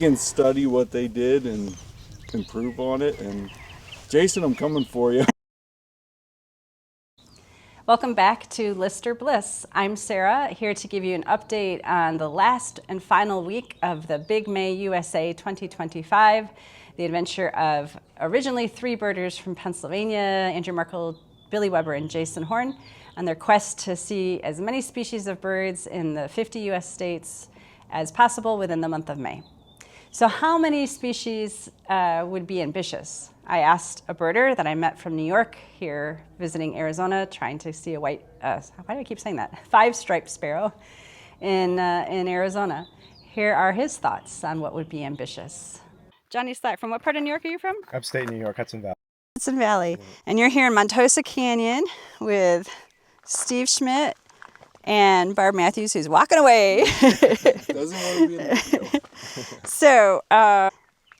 can study what they did and improve on it. And Jason, I'm coming for you. Welcome back to Lister Bliss. I'm Sarah, here to give you an update on the last and final week of the Big May USA 2025, the adventure of originally 3 birders from Pennsylvania, Andrew Markle, Billy Weber, and Jason Horn, on their quest to see as many species of birds in the 50 US states as possible within the month of May. So how many species would be ambitious? I asked a birder that I met from New York here visiting Arizona, trying to see a white, why do I keep saying that? 5-striped sparrow in Arizona. Here are his thoughts on what would be ambitious. Johnny Slack, from what part of New York are you from? Upstate New York, Hudson Valley. Hudson Valley. And you're here in Montosa Canyon with Steve Schmit and Barb Matthews, who's walking away. Doesn't want to be in the video. So,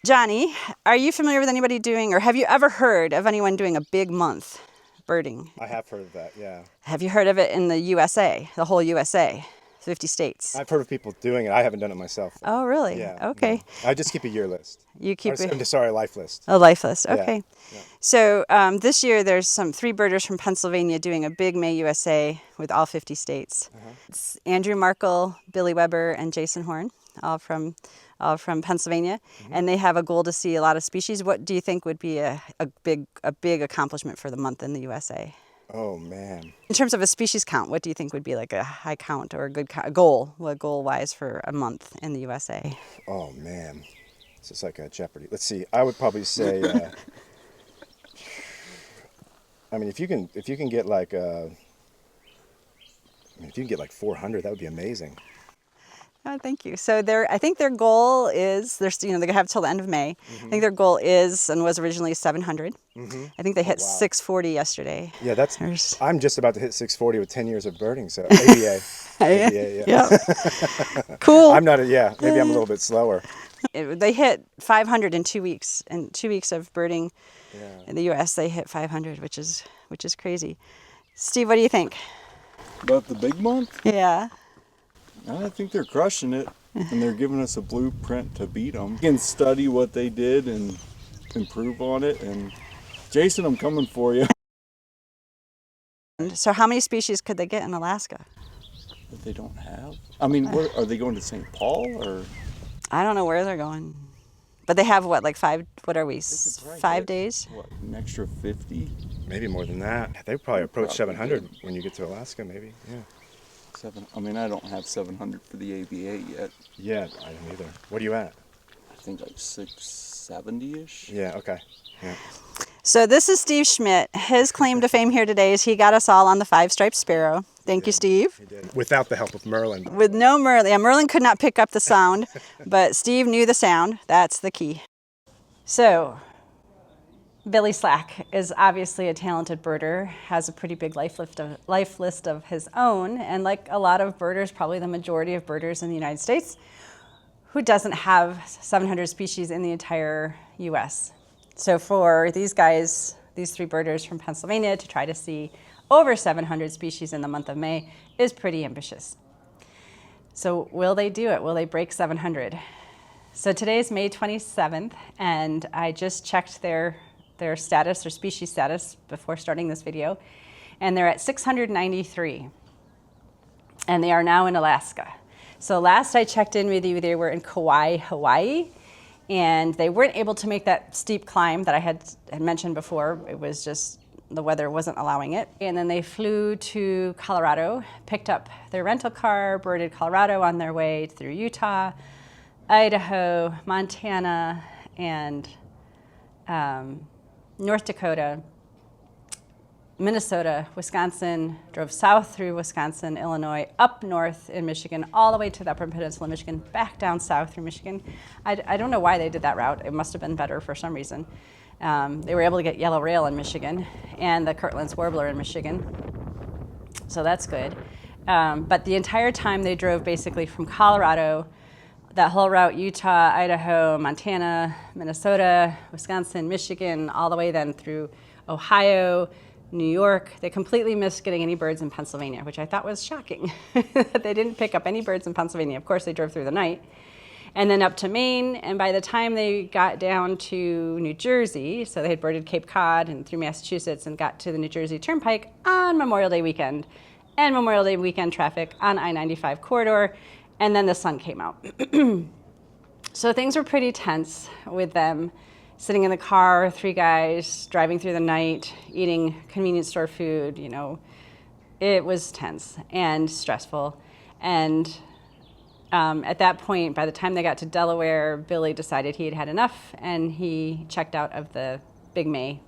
Johnny, are you familiar with anybody doing, or have you ever heard of anyone doing a big month birding? I have heard of that, yeah. Have you heard of it in the USA, the whole USA, 50 states? I've heard of people doing it. I haven't done it myself. Oh, really? Yeah. Okay. No. I just keep a year list. You keep Sorry, life list. a life list. Yeah, Okay. yeah. So this year there's some 3 birders from Pennsylvania doing a big May USA with all 50 states. It's Andrew Markle, Billy Weber, and Jason Horn, all from Pennsylvania, and they have a goal to see a lot of species. What do you think would be a big accomplishment for the month in the USA? Oh, man. In terms of a species count, what do you think would be like a high count or a good goal, goal-wise for a month in the USA? Oh, man. This is like a Jeopardy. Let's see. I would probably say, I mean, if you can get like, if you can get like 400, that would be amazing. Oh, thank you. So I think their goal is, they have till the end of May. I think their goal is and was originally 700. I think they hit 640 yesterday. Yeah, I'm just about to hit 640 with 10 years of birding, so ABA. ABA, yeah. Cool. I'm not, maybe I'm a little bit slower. They hit 500 in 2 weeks. In 2 weeks of birding in the U.S., they hit 500, which is crazy. Steve, what do you think? About the big month? Yeah. I think they're crushing it, and they're giving us a blueprint to beat them. We can study what they did and improve on it. And Jason, I'm coming for you. So how many species could they get in Alaska? That they don't have? I mean, are they going to St. Paul or? I don't know where they're going. But they have what, like 5, what are we, 5 days? What, an extra 50? Maybe more than that. They probably approach 700 when you get to Alaska, maybe, yeah. I mean, I don't have 700 for the ABA yet. Yeah, I don't either. What are you at? I think like 670-ish. Yeah, okay. Yeah. So this is Steve Schmit. His claim to fame here today is he got us all on the 5-striped sparrow. Thank you, Steve. He did. Without the help of Merlin. With no Merlin. Yeah, Merlin could not pick up the sound, but Steve knew the sound. That's the key. So Billy Slack is obviously a talented birder, has a pretty big life list of his own, and like a lot of birders, probably the majority of birders in the United States, who doesn't have 700 species in the entire US. So for these guys, these 3 birders from Pennsylvania, to try to see over 700 species in the month of May is pretty ambitious. So will they do it? Will they break 700? So today's May 27th, and I just checked their status, their species status, before starting this video, and they're at 693, and they are now in Alaska. So last I checked in with you, they were in Kauai, Hawaii, and they weren't able to make that steep climb that I had mentioned before. It was just, the weather wasn't allowing it. And then they flew to Colorado, picked up their rental car, birded Colorado on their way through Utah, Idaho, Montana, and North Dakota, Minnesota, Wisconsin, drove south through Wisconsin, Illinois, up north in Michigan, all the way to the Upper Peninsula of Michigan, back down south through Michigan. I don't know why they did that route. It must have been better for some reason. They were able to get yellow rail in Michigan and the Kirtland's warbler in Michigan, so that's good. But the entire time they drove basically from Colorado, that whole route, Utah, Idaho, Montana, Minnesota, Wisconsin, Michigan, all the way then through Ohio, New York. They completely missed getting any birds in Pennsylvania, which I thought was shocking. They didn't pick up any birds in Pennsylvania. Of course, they drove through the night. and then up to Maine. And by the time they got down to New Jersey, so they had birded Cape Cod and through Massachusetts and got to the New Jersey Turnpike on Memorial Day weekend, and Memorial Day weekend traffic on I-95 corridor, and then the sun came out. So things were pretty tense with them, sitting in the car, 3 guys, driving through the night, eating convenience store food, you know. It was tense and stressful. And at that point, by the time they got to Delaware, Billy decided he had had enough, and he checked out of the Big May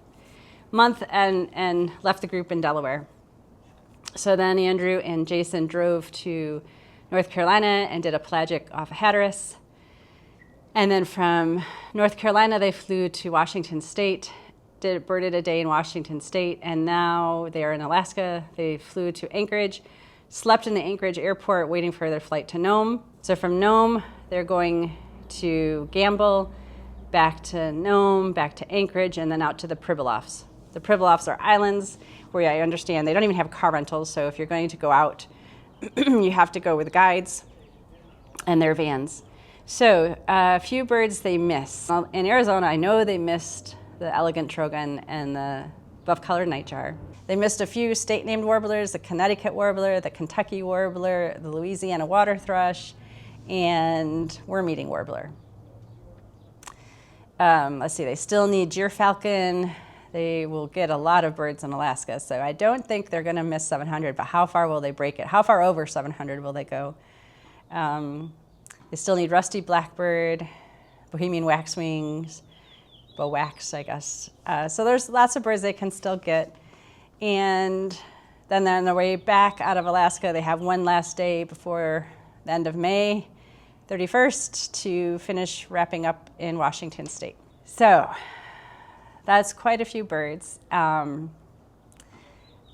month and left the group in Delaware. So then Andrew and Jason drove to North Carolina and did a pelagic off of Hatteras. And then from North Carolina, they flew to Washington State, birded a day in Washington State, and now they are in Alaska. They flew to Anchorage, slept in the Anchorage airport waiting for their flight to Nome. So from Nome, they're going to Gamble, back to Nome, back to Anchorage, and then out to the Pribilofs. The Pribilofs are islands where I understand they don't even have car rentals, so if you're going to go out, you have to go with guides and their vans. So a few birds they missed. In Arizona, I know they missed the elegant trogon and the buff-colored nightjar. They missed a few state-named warblers, the Connecticut warbler, the Kentucky warbler, the Louisiana water thrush, and worm-eating warbler. Let's see, they still need gyrfalcon. They will get a lot of birds in Alaska, so I don't think they're going to miss 700, but how far will they break it? How far over 700 will they go? They still need rusty blackbird, Bohemian waxwings, bowax, I guess. So there's lots of birds they can still get. And then they're on their way back out of Alaska. They have one last day before the end of May 31st to finish wrapping up in Washington State. So that's quite a few birds. A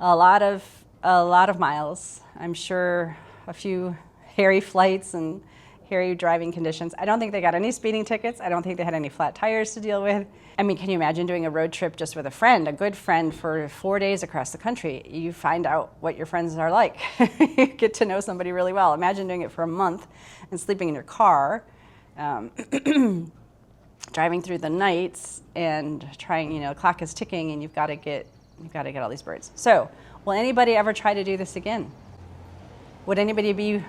lot of miles. I'm sure a few hairy flights and hairy driving conditions. I don't think they got any speeding tickets. I don't think they had any flat tires to deal with. I mean, can you imagine doing a road trip just with a friend, a good friend, for 4 days across the country? You find out what your friends are like. You get to know somebody really well. Imagine doing it for a month and sleeping in your car, driving through the nights and trying, you know, the clock is ticking and you've got to get all these birds. So, will anybody ever try to do this again? Would anybody be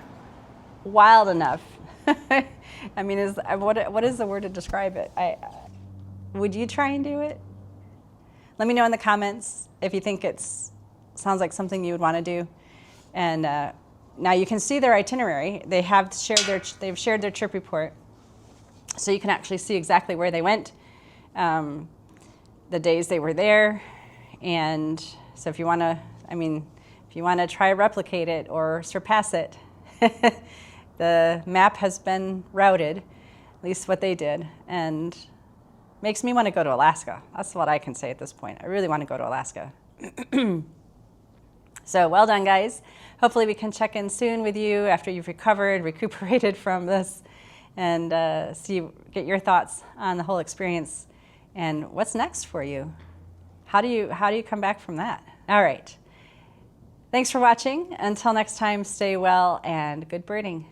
wild enough? I mean, what is the word to describe it? Would you try and do it? Let me know in the comments if you think sounds like something you would want to do. And now you can see their itinerary. They've shared their trip report, so you can actually see exactly where they went, the days they were there, and so if you want to try replicate it or surpass it. The map has been routed, at least what they did, and makes me want to go to Alaska. That's what I can say at this point. I really want to go to Alaska. So well done, guys. Hopefully we can check in soon with you after you've recuperated from this, and get your thoughts on the whole experience and what's next for you. How do you come back from that? All right. Thanks for watching. Until next time, stay well and good birding.